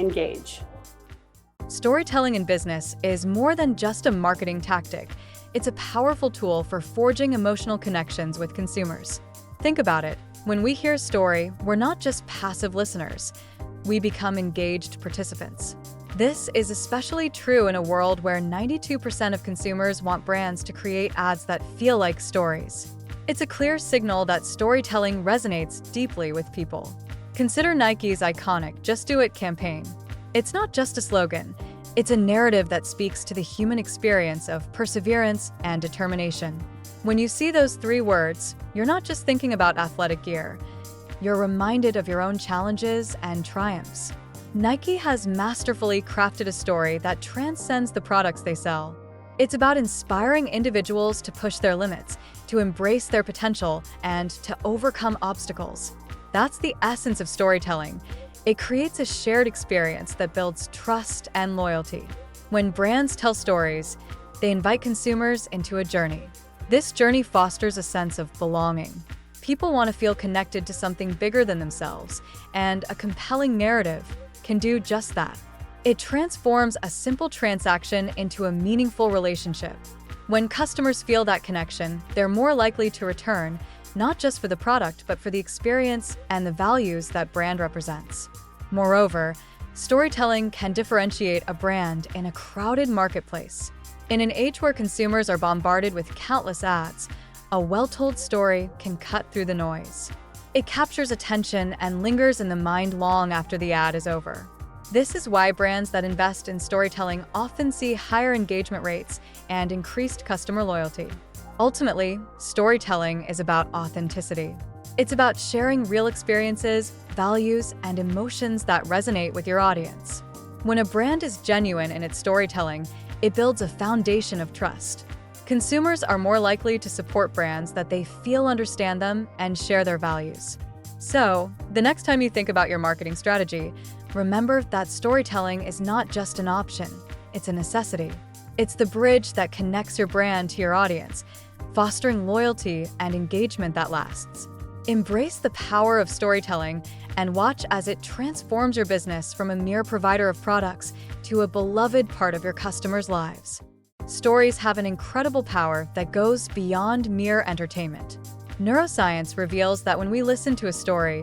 engage. Storytelling in business is more than just a marketing tactic. It's a powerful tool for forging emotional connections with consumers. Think about it. When we hear a story, we're not just passive listeners. We become engaged participants. This is especially true in a world where 92% of consumers want brands to create ads that feel like stories. It's a clear signal that storytelling resonates deeply with people. Consider Nike's iconic "Just Do It" campaign. It's not just a slogan. It's a narrative that speaks to the human experience of perseverance and determination. When you see those three words, you're not just thinking about athletic gear. You're reminded of your own challenges and triumphs. Nike has masterfully crafted a story that transcends the products they sell. It's about inspiring individuals to push their limits, to embrace their potential, and to overcome obstacles. That's the essence of storytelling. It creates a shared experience that builds trust and loyalty. When brands tell stories, they invite consumers into a journey. This journey fosters a sense of belonging. People want to feel connected to something bigger than themselves, and a compelling narrative can do just that. It transforms a simple transaction into a meaningful relationship. When customers feel that connection, they're more likely to return, not just for the product, but for the experience and the values that brand represents. Moreover, storytelling can differentiate a brand in a crowded marketplace. In an age where consumers are bombarded with countless ads, a well-told story can cut through the noise. It captures attention and lingers in the mind long after the ad is over. This is why brands that invest in storytelling often see higher engagement rates and increased customer loyalty. Ultimately, storytelling is about authenticity. It's about sharing real experiences, values, and emotions that resonate with your audience. When a brand is genuine in its storytelling, it builds a foundation of trust. Consumers are more likely to support brands that they feel understand them and share their values. So, the next time you think about your marketing strategy, remember that storytelling is not just an option, it's a necessity. It's the bridge that connects your brand to your audience, fostering loyalty and engagement that lasts. Embrace the power of storytelling and watch as it transforms your business from a mere provider of products to a beloved part of your customers' lives. Stories have an incredible power that goes beyond mere entertainment. Neuroscience reveals that when we listen to a story,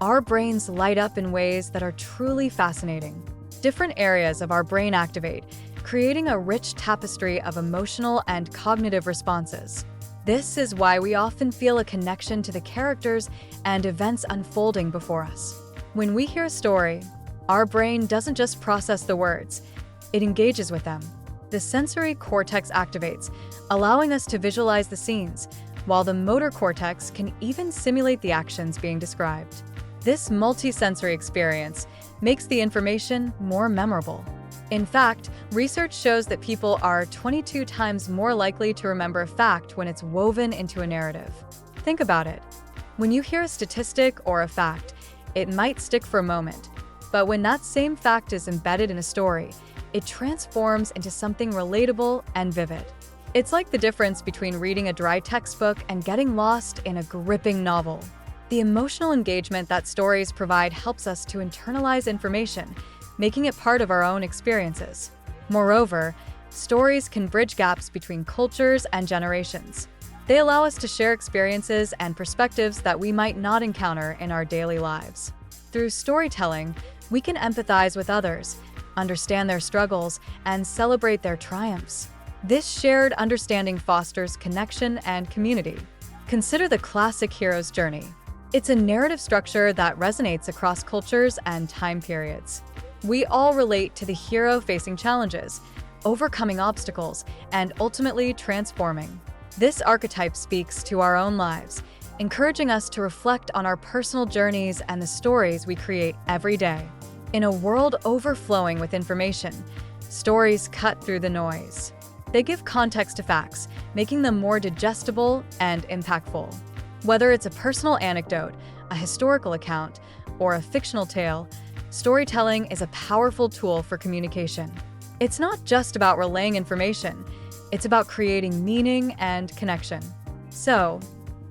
our brains light up in ways that are truly fascinating. Different areas of our brain activate, creating a rich tapestry of emotional and cognitive responses. This is why we often feel a connection to the characters and events unfolding before us. When we hear a story, our brain doesn't just process the words, it engages with them. The sensory cortex activates, allowing us to visualize the scenes, while the motor cortex can even simulate the actions being described. This multi-sensory experience makes the information more memorable. In fact, research shows that people are 22 times more likely to remember a fact when it's woven into a narrative. Think about it. When you hear a statistic or a fact, it might stick for a moment, but when that same fact is embedded in a story, it transforms into something relatable and vivid. It's like the difference between reading a dry textbook and getting lost in a gripping novel. The emotional engagement that stories provide helps us to internalize information, making it part of our own experiences. Moreover, stories can bridge gaps between cultures and generations. They allow us to share experiences and perspectives that we might not encounter in our daily lives. Through storytelling, we can empathize with others, understand their struggles, and celebrate their triumphs. This shared understanding fosters connection and community. Consider the classic hero's journey. It's a narrative structure that resonates across cultures and time periods. We all relate to the hero facing challenges, overcoming obstacles, and ultimately transforming. This archetype speaks to our own lives, encouraging us to reflect on our personal journeys and the stories we create every day. In a world overflowing with information, stories cut through the noise. They give context to facts, making them more digestible and impactful. Whether it's a personal anecdote, a historical account, or a fictional tale, storytelling is a powerful tool for communication. It's not just about relaying information, it's about creating meaning and connection. So,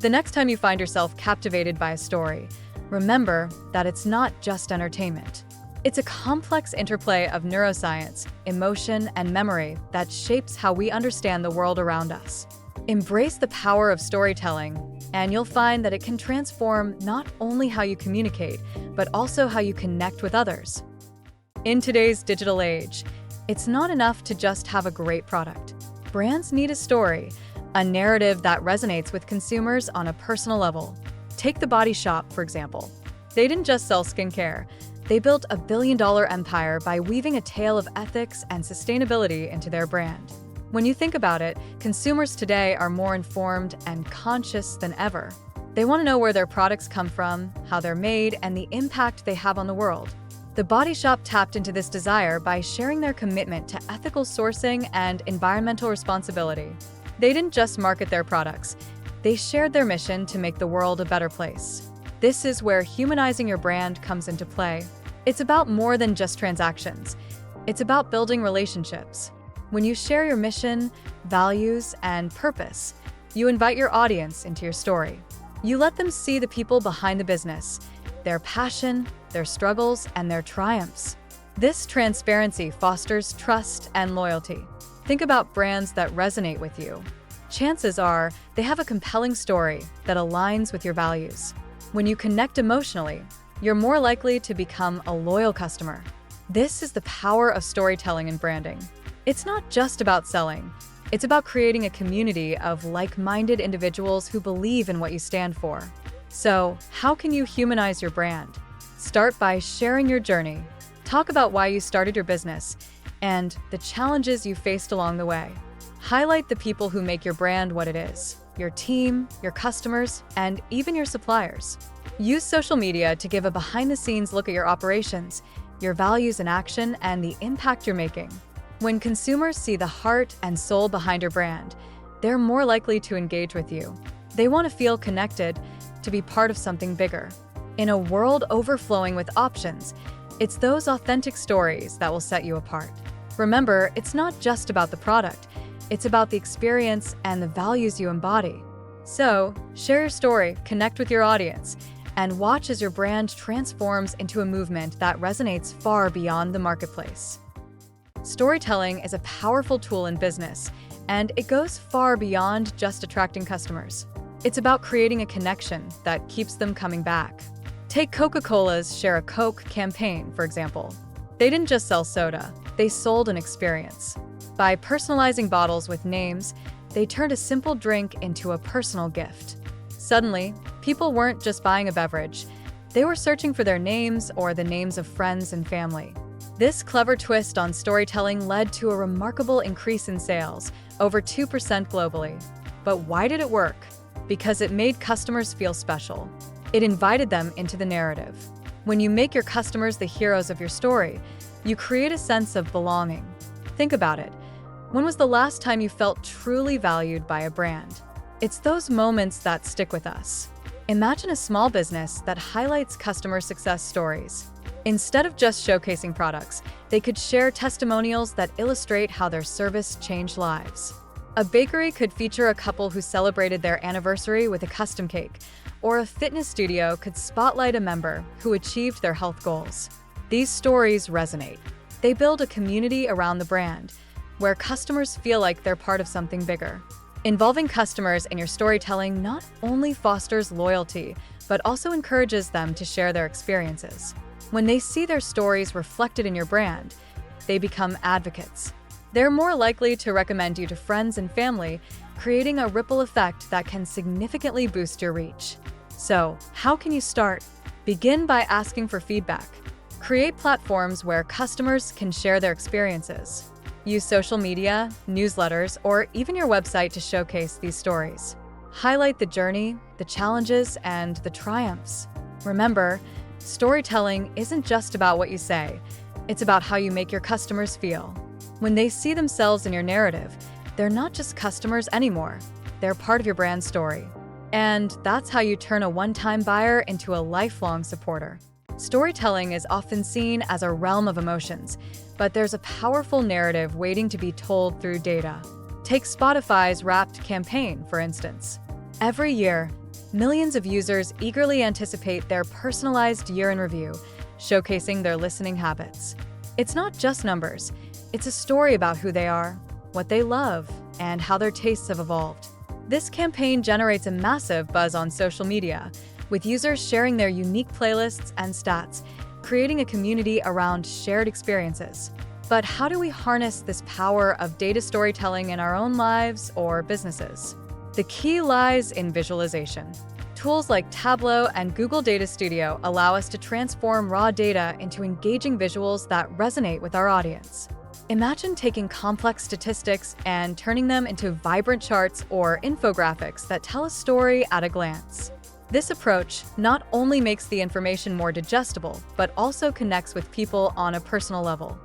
the next time you find yourself captivated by a story, remember that it's not just entertainment. It's a complex interplay of neuroscience, emotion, and memory that shapes how we understand the world around us. Embrace the power of storytelling, and you'll find that it can transform not only how you communicate, but also how you connect with others. In today's digital age, it's not enough to just have a great product. Brands need a story, a narrative that resonates with consumers on a personal level. Take The Body Shop, for example. They didn't just sell skincare. They built a billion-dollar empire by weaving a tale of ethics and sustainability into their brand. When you think about it, consumers today are more informed and conscious than ever. They want to know where their products come from, how they're made, and the impact they have on the world. The Body Shop tapped into this desire by sharing their commitment to ethical sourcing and environmental responsibility. They didn't just market their products. They shared their mission to make the world a better place. This is where humanizing your brand comes into play. It's about more than just transactions. It's about building relationships. When you share your mission, values, and purpose, you invite your audience into your story. You let them see the people behind the business, their passion, their struggles, and their triumphs. This transparency fosters trust and loyalty. Think about brands that resonate with you. Chances are they have a compelling story that aligns with your values. When you connect emotionally, you're more likely to become a loyal customer. This is the power of storytelling and branding. It's not just about selling. It's about creating a community of like-minded individuals who believe in what you stand for. So, how can you humanize your brand? Start by sharing your journey. Talk about why you started your business and the challenges you faced along the way. Highlight the people who make your brand what it is, your team, your customers, and even your suppliers. Use social media to give a behind-the-scenes look at your operations, your values in action, and the impact you're making. When consumers see the heart and soul behind your brand, they're more likely to engage with you. They want to feel connected, to be part of something bigger. In a world overflowing with options, it's those authentic stories that will set you apart. Remember, it's not just about the product, it's about the experience and the values you embody. So, share your story, connect with your audience, and watch as your brand transforms into a movement that resonates far beyond the marketplace. Storytelling is a powerful tool in business, and it goes far beyond just attracting customers. It's about creating a connection that keeps them coming back. Take Coca-Cola's Share a Coke campaign, for example. They didn't just sell soda, they sold an experience. By personalizing bottles with names, they turned a simple drink into a personal gift. Suddenly, people weren't just buying a beverage, they were searching for their names or the names of friends and family. This clever twist on storytelling led to a remarkable increase in sales, over 2% globally. But why did it work? Because it made customers feel special. It invited them into the narrative. When you make your customers the heroes of your story, you create a sense of belonging. Think about it. When was the last time you felt truly valued by a brand? It's those moments that stick with us. Imagine a small business that highlights customer success stories. Instead of just showcasing products, they could share testimonials that illustrate how their service changed lives. A bakery could feature a couple who celebrated their anniversary with a custom cake, or a fitness studio could spotlight a member who achieved their health goals. These stories resonate. They build a community around the brand, where customers feel like they're part of something bigger. Involving customers in your storytelling not only fosters loyalty, but also encourages them to share their experiences. When they see their stories reflected in your brand, they become advocates. They're more likely to recommend you to friends and family, creating a ripple effect that can significantly boost your reach. So, how can you start? Begin by asking for feedback. Create platforms where customers can share their experiences. Use social media, newsletters, or even your website to showcase these stories. Highlight the journey, the challenges, and the triumphs. Remember, storytelling isn't just about what you say, it's about how you make your customers feel. When they see themselves in your narrative, they're not just customers anymore, they're part of your brand story. And that's how you turn a one-time buyer into a lifelong supporter. Storytelling is often seen as a realm of emotions, but there's a powerful narrative waiting to be told through data. Take Spotify's Wrapped campaign, for instance. Every year, millions of users eagerly anticipate their personalized year in review, showcasing their listening habits. It's not just numbers, it's a story about who they are, what they love, and how their tastes have evolved. This campaign generates a massive buzz on social media, with users sharing their unique playlists and stats, creating a community around shared experiences. But how do we harness this power of data storytelling in our own lives or businesses? The key lies in visualization. Tools like Tableau and Google Data Studio allow us to transform raw data into engaging visuals that resonate with our audience. Imagine taking complex statistics and turning them into vibrant charts or infographics that tell a story at a glance. This approach not only makes the information more digestible, but also connects with people on a personal level.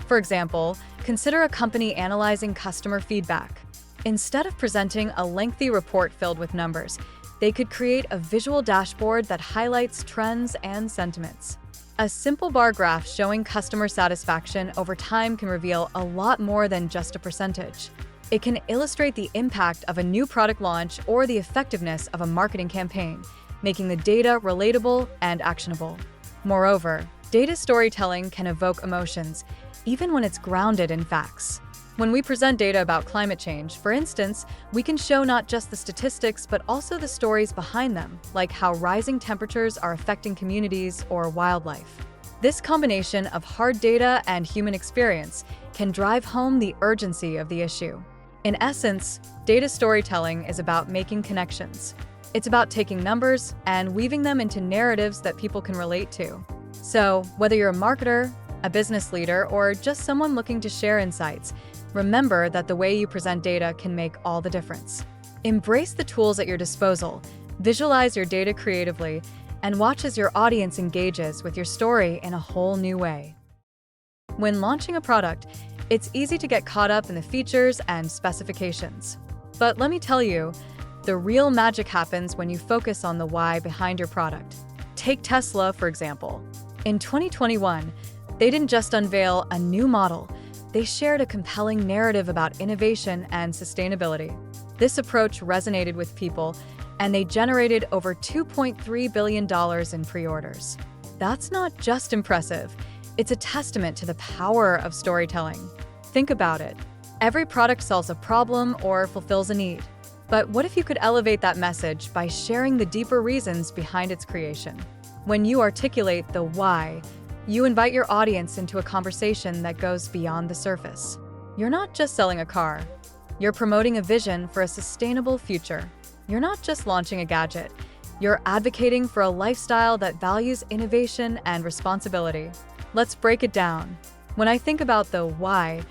For example, consider a company analyzing customer feedback. Instead of presenting a lengthy report filled with numbers, they could create a visual dashboard that highlights trends and sentiments. A simple bar graph showing customer satisfaction over time can reveal a lot more than just a percentage. It can illustrate the impact of a new product launch or the effectiveness of a marketing campaign, making the data relatable and actionable. Moreover, data storytelling can evoke emotions, even when it's grounded in facts. When we present data about climate change, for instance, we can show not just the statistics but also the stories behind them, like how rising temperatures are affecting communities or wildlife. This combination of hard data and human experience can drive home the urgency of the issue. In essence, data storytelling is about making connections. It's about taking numbers and weaving them into narratives that people can relate to. So, whether you're a marketer, a business leader, or just someone looking to share insights, remember that the way you present data can make all the difference. Embrace the tools at your disposal, visualize your data creatively, and watch as your audience engages with your story in a whole new way. When launching a product, it's easy to get caught up in the features and specifications. But let me tell you, the real magic happens when you focus on the why behind your product. Take Tesla, for example. In 2021, they didn't just unveil a new model, they shared a compelling narrative about innovation and sustainability. This approach resonated with people, and they generated over $2.3 billion in pre-orders. That's not just impressive, it's a testament to the power of storytelling. Think about it. Every product solves a problem or fulfills a need. But what if you could elevate that message by sharing the deeper reasons behind its creation? When you articulate the why, you invite your audience into a conversation that goes beyond the surface. You're not just selling a car. You're promoting a vision for a sustainable future. You're not just launching a gadget. You're advocating for a lifestyle that values innovation and responsibility. Let's break it down. When I think about the why,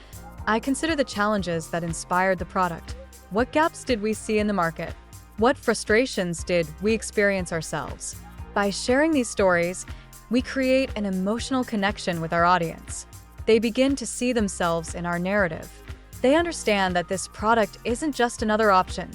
I consider the challenges that inspired the product. What gaps did we see in the market? What frustrations did we experience ourselves? By sharing these stories, we create an emotional connection with our audience. They begin to see themselves in our narrative. They understand that this product isn't just another option.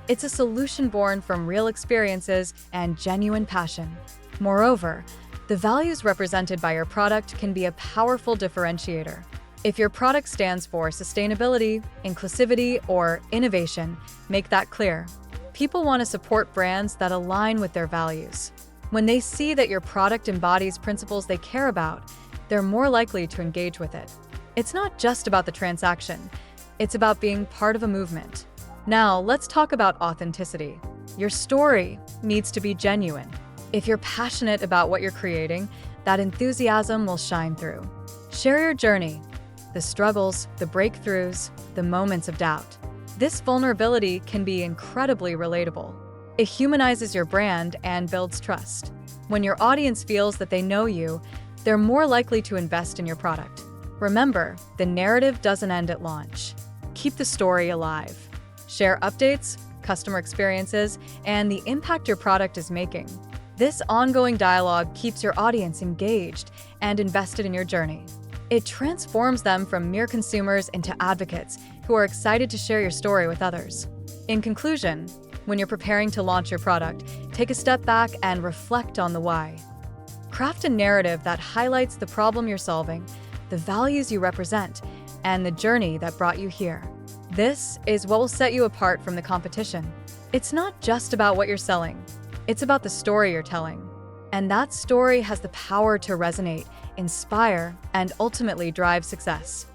It's a solution born from real experiences and genuine passion. Moreover, the values represented by your product can be a powerful differentiator. If your product stands for sustainability, inclusivity, or innovation, make that clear. People want to support brands that align with their values. When they see that your product embodies principles they care about, they're more likely to engage with it. It's not just about the transaction, it's about being part of a movement. Now, let's talk about authenticity. Your story needs to be genuine. If you're passionate about what you're creating, that enthusiasm will shine through. Share your journey, the struggles, the breakthroughs, the moments of doubt. This vulnerability can be incredibly relatable. It humanizes your brand and builds trust. When your audience feels that they know you, they're more likely to invest in your product. Remember, the narrative doesn't end at launch. Keep the story alive. Share updates, customer experiences, and the impact your product is making. This ongoing dialogue keeps your audience engaged and invested in your journey. It transforms them from mere consumers into advocates who are excited to share your story with others. In conclusion, when you're preparing to launch your product, take a step back and reflect on the why. Craft a narrative that highlights the problem you're solving, the values you represent, and the journey that brought you here. This is what will set you apart from the competition. It's not just about what you're selling, it's about the story you're telling. And that story has the power to resonate, inspire, and ultimately drive success.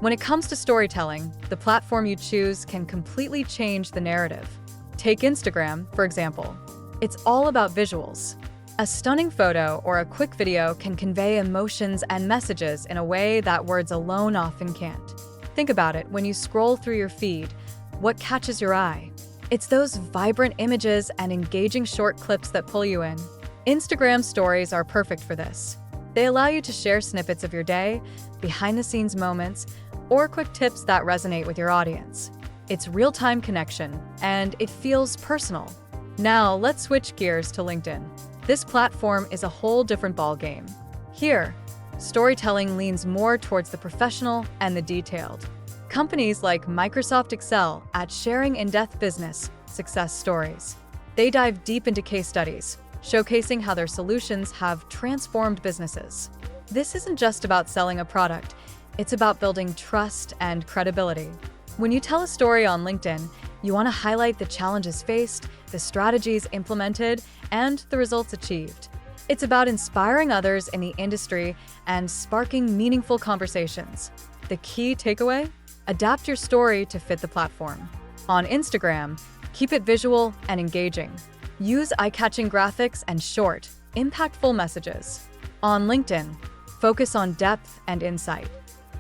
When it comes to storytelling, the platform you choose can completely change the narrative. Take Instagram, for example. It's all about visuals. A stunning photo or a quick video can convey emotions and messages in a way that words alone often can't. Think about it when you scroll through your feed. What catches your eye? It's those vibrant images and engaging short clips that pull you in. Instagram stories are perfect for this. They allow you to share snippets of your day, behind-the-scenes moments, or quick tips that resonate with your audience. It's real-time connection, and it feels personal. Now, let's switch gears to LinkedIn. This platform is a whole different ballgame. Here, storytelling leans more towards the professional and the detailed. Companies like Microsoft excel at sharing in-depth business success stories. They dive deep into case studies, showcasing how their solutions have transformed businesses. This isn't just about selling a product, it's about building trust and credibility. When you tell a story on LinkedIn, you want to highlight the challenges faced, the strategies implemented, and the results achieved. It's about inspiring others in the industry and sparking meaningful conversations. The key takeaway? Adapt your story to fit the platform. On Instagram, keep it visual and engaging. Use eye-catching graphics and short, impactful messages. On LinkedIn, focus on depth and insight.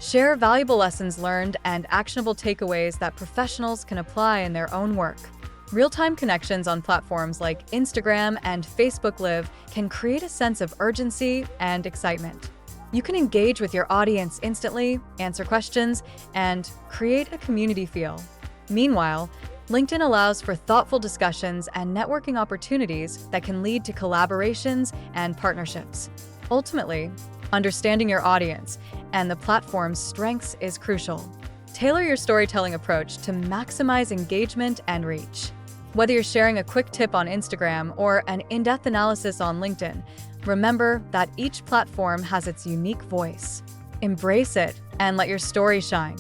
Share valuable lessons learned and actionable takeaways that professionals can apply in their own work. Real-time connections on platforms like Instagram and Facebook Live can create a sense of urgency and excitement. You can engage with your audience instantly, answer questions, and create a community feel. Meanwhile, LinkedIn allows for thoughtful discussions and networking opportunities that can lead to collaborations and partnerships. Ultimately, understanding your audience and the platform's strengths is crucial. Tailor your storytelling approach to maximize engagement and reach. Whether you're sharing a quick tip on Instagram or an in-depth analysis on LinkedIn, remember that each platform has its unique voice. Embrace it and let your story shine.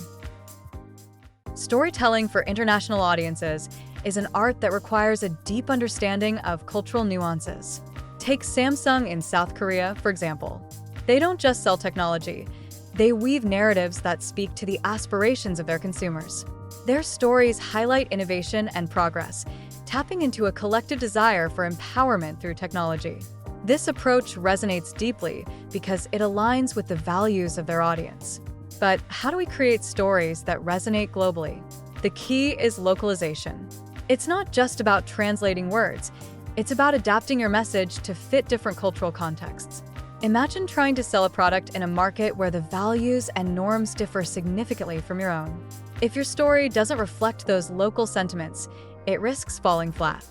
Storytelling for international audiences is an art that requires a deep understanding of cultural nuances. Take Samsung in South Korea, for example. They don't just sell technology, they weave narratives that speak to the aspirations of their consumers. Their stories highlight innovation and progress, tapping into a collective desire for empowerment through technology. This approach resonates deeply because it aligns with the values of their audience. But how do we create stories that resonate globally? The key is localization. It's not just about translating words, it's about adapting your message to fit different cultural contexts. Imagine trying to sell a product in a market where the values and norms differ significantly from your own. If your story doesn't reflect those local sentiments, it risks falling flat.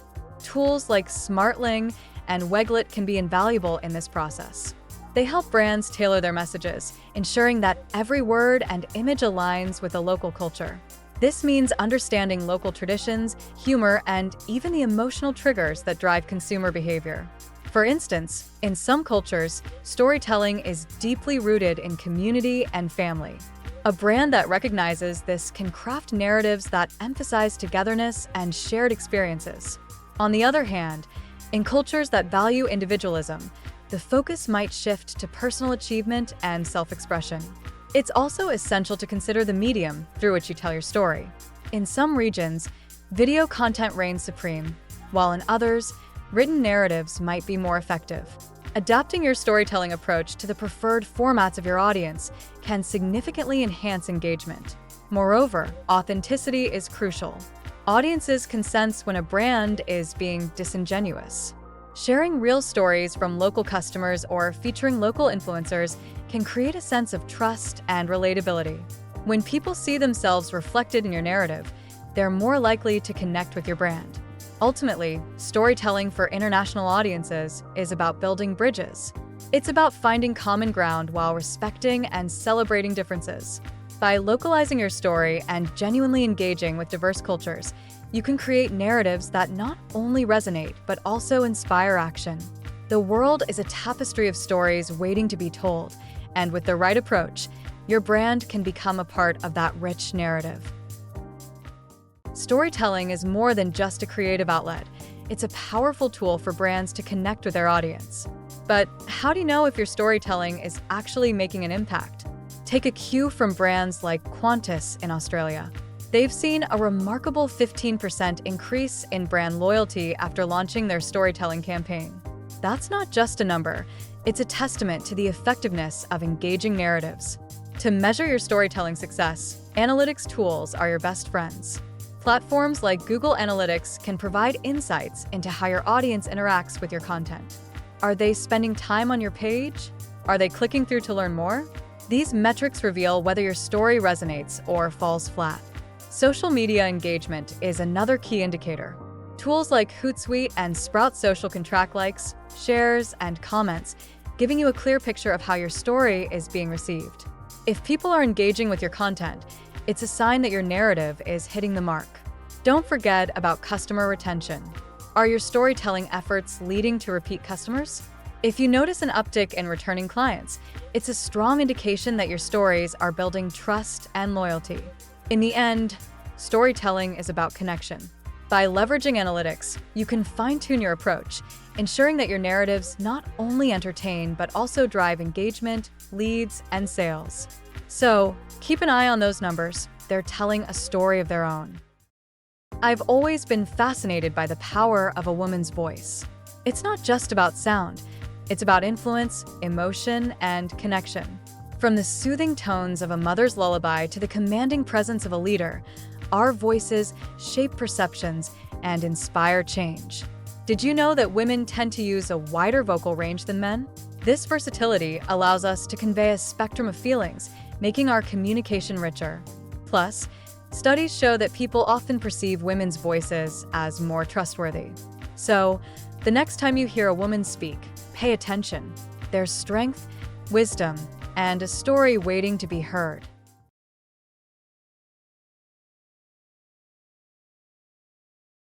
Tools like SmartLing and Weglet can be invaluable in this process. They help brands tailor their messages, ensuring that every word and image aligns with the local culture. This means understanding local traditions, humor, and even the emotional triggers that drive consumer behavior. For instance, in some cultures, storytelling is deeply rooted in community and family. A brand that recognizes this can craft narratives that emphasize togetherness and shared experiences. On the other hand, in cultures that value individualism, the focus might shift to personal achievement and self-expression. It's also essential to consider the medium through which you tell your story. In some regions, video content reigns supreme, while in others, written narratives might be more effective. Adapting your storytelling approach to the preferred formats of your audience can significantly enhance engagement. Moreover, authenticity is crucial. Audiences can sense when a brand is being disingenuous. Sharing real stories from local customers or featuring local influencers can create a sense of trust and relatability. When people see themselves reflected in your narrative, they're more likely to connect with your brand. Ultimately, storytelling for international audiences is about building bridges. It's about finding common ground while respecting and celebrating differences. By localizing your story and genuinely engaging with diverse cultures, you can create narratives that not only resonate but also inspire action. The world is a tapestry of stories waiting to be told, and with the right approach, your brand can become a part of that rich narrative. Storytelling is more than just a creative outlet. It's a powerful tool for brands to connect with their audience. But how do you know if your storytelling is actually making an impact? Take a cue from brands like Qantas in Australia. They've seen a remarkable 15% increase in brand loyalty after launching their storytelling campaign. That's not just a number, it's a testament to the effectiveness of engaging narratives. To measure your storytelling success, analytics tools are your best friends. Platforms like Google Analytics can provide insights into how your audience interacts with your content. Are they spending time on your page? Are they clicking through to learn more? These metrics reveal whether your story resonates or falls flat. Social media engagement is another key indicator. Tools like Hootsuite and Sprout Social can track likes, shares, and comments, giving you a clear picture of how your story is being received. If people are engaging with your content, it's a sign that your narrative is hitting the mark. Don't forget about customer retention. Are your storytelling efforts leading to repeat customers? If you notice an uptick in returning clients, it's a strong indication that your stories are building trust and loyalty. In the end, storytelling is about connection. By leveraging analytics, you can fine-tune your approach, ensuring that your narratives not only entertain but also drive engagement, leads, and sales. So, keep an eye on those numbers. They're telling a story of their own. I've always been fascinated by the power of a woman's voice. It's not just about sound, it's about influence, emotion, and connection. From the soothing tones of a mother's lullaby to the commanding presence of a leader, our voices shape perceptions and inspire change. Did you know that women tend to use a wider vocal range than men? This versatility allows us to convey a spectrum of feelings, making our communication richer. Plus, studies show that people often perceive women's voices as more trustworthy. So, the next time you hear a woman speak, pay attention. There's strength, wisdom, and a story waiting to be heard.